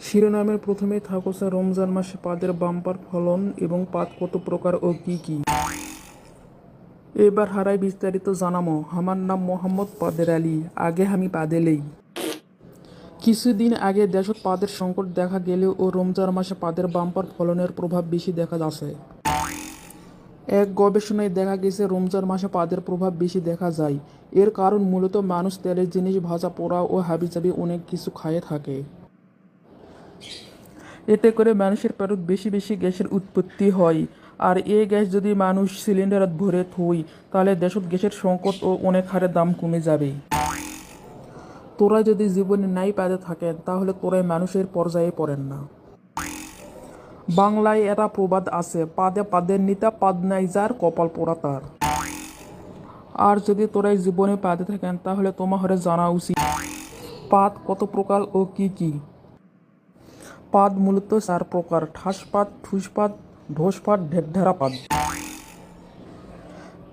শিরোনামের প্রথমেই থাকছে রমজান মাসে পাদের বাম্পার ফলন এবং পাদ কত প্রকার ও কি কি। এবার হারাই বিস্তারিত জানামো। আমার নাম মোহাম্মদ পাদের আলী, আগে আমি পাদেলেই। কিছুদিন আগে দেশত পাদের সংকট দেখা গেলেও ও রমজান মাসে পাদের বাম্পার ফলনের প্রভাব বেশি দেখা যাচ্ছে। এক গবেষণায় দেখা গেছে রমজান মাসে পাদের প্রভাব বেশি দেখা যায়। এর কারণ মূলত মানুষ তেলের জিনিস, ভাজা পোড়া ও হাবিজাবি অনেক কিছু খায়ে থাকে। এতে করে মানুষের পেটত বেশি বেশি গ্যাসের উৎপত্তি হয়। আর এই গ্যাস যদি মানুষ সিলিন্ডারত ভরে থই তাহলে দেশত গ্যাসের সংকট ও অনেক হারে দাম কমে যাবে। তোরা যদি জীবনে নাই পাদে থাকেন তাহলে তোরাই মানুষের পর্যায়ে পড়েন না। বাংলায় একটা প্রবাদ আছে, পাদে পাদের নিতা পাদ নাই যার কপাল পোড়া তার। আর যদি তোরাই জীবনে পাদে থাকেন তাহলে তোমার জানা উচিত পাদ কত প্রকার ও কি কি। পাদ মূলত 4 প্রকার: ঠাসপাদ, ঠুসপাদ, ঢোসপাদ, ঢেরঢেরা পাদ।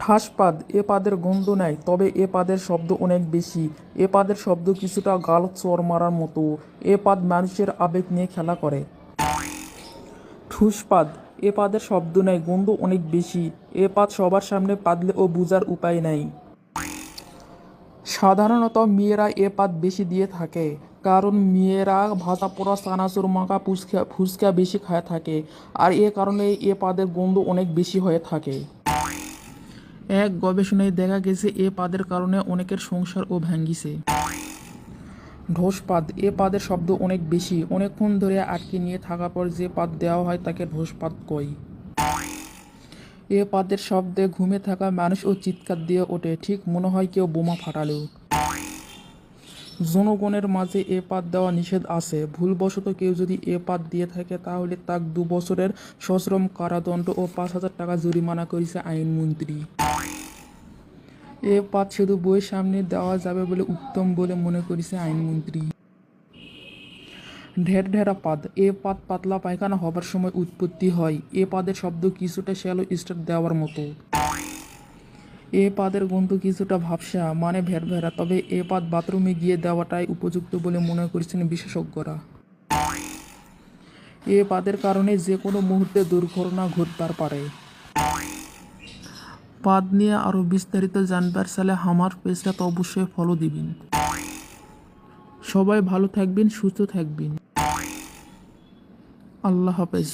ঠাসপাদ এ পাদের গন্ধ নাই, তবে এ পাদের শব্দ অনেক বেশি। এ পাদের শব্দ কিছুটা গাল চর মারার মতো। এ পাদ মানুষের আবেগ নিয়ে খেলা করে। ঠুসপাদ এ পাদের শব্দ নাই, গন্ধ অনেক বেশি। এ পাদ সবার সামনে পাদলে ও বুঝার উপায় নাই। সাধারণত মেয়েরা এ পাদ বেশি দিয়ে থাকে, কারণ মেয়েরা ভাজা পোড়া, চানাচুর মাখা, ফুচকা বেশি খায় থাকে। আর এ কারণে এ পাদের গন্ধ অনেক বেশি হয়ে থাকে। এক গবেষণায় দেখা গেছে এ পাদের কারণে অনেকের সংসার ও ভাঙ্গিছে। ঢোসপাদ এ পাদের শব্দ অনেক বেশি। অনেকক্ষণ ধরে আটকে নিয়ে থাকার পর যে পাদ দেওয়া হয় তাকে ঢোসপাদ কয়। এ পাদের শব্দে ঘুমে থাকা মানুষ ও চিৎকার দিয়ে ওঠে, ঠিক মনে হয় কেউ বোমা ফাটালো। জনগণের মাঝে এ পাদ দেওয়া নিষেধ আছে। ভুলবশত কেউ যদি এ পাদ দিয়ে থাকে তাহলে তাক 2 বছরের সশ্রম কারাদণ্ড ও 5,000 টাকা জরিমানা করেছে আইনমন্ত্রী। এ পাদ শুধু বইয়ের সামনে দেওয়া যাবে বলে উত্তম বলে মনে করেছে আইনমন্ত্রী। ঢেরঢেরা পাদ এ পাদ পাতলা পায়খানা হবার সময় উৎপত্তি হয়। এ পাদের শব্দ কিছুটা শ্যালো স্টার দেওয়ার মতো। এ পাদের গন্ধ কিছুটা ভাবসা, মানে ভেরভেরা, তবে এ পাদ বাথরুমে গিয়ে দেওয়াটাই উপযুক্ত বলে মনে করছেন বিশেষজ্ঞরা। এ পাদের কারণে যে কোনো মুহূর্তে দুর্ঘটনা ঘটতে পারে। পাদ নিয়ে আরও বিস্তারিত জানবার চাইলে আমার পেজটা তো অবশ্যই ফলো দিবেন। সবাই ভালো থাকবেন, সুস্থ থাকবেন। আল্লাহ হাফেজ।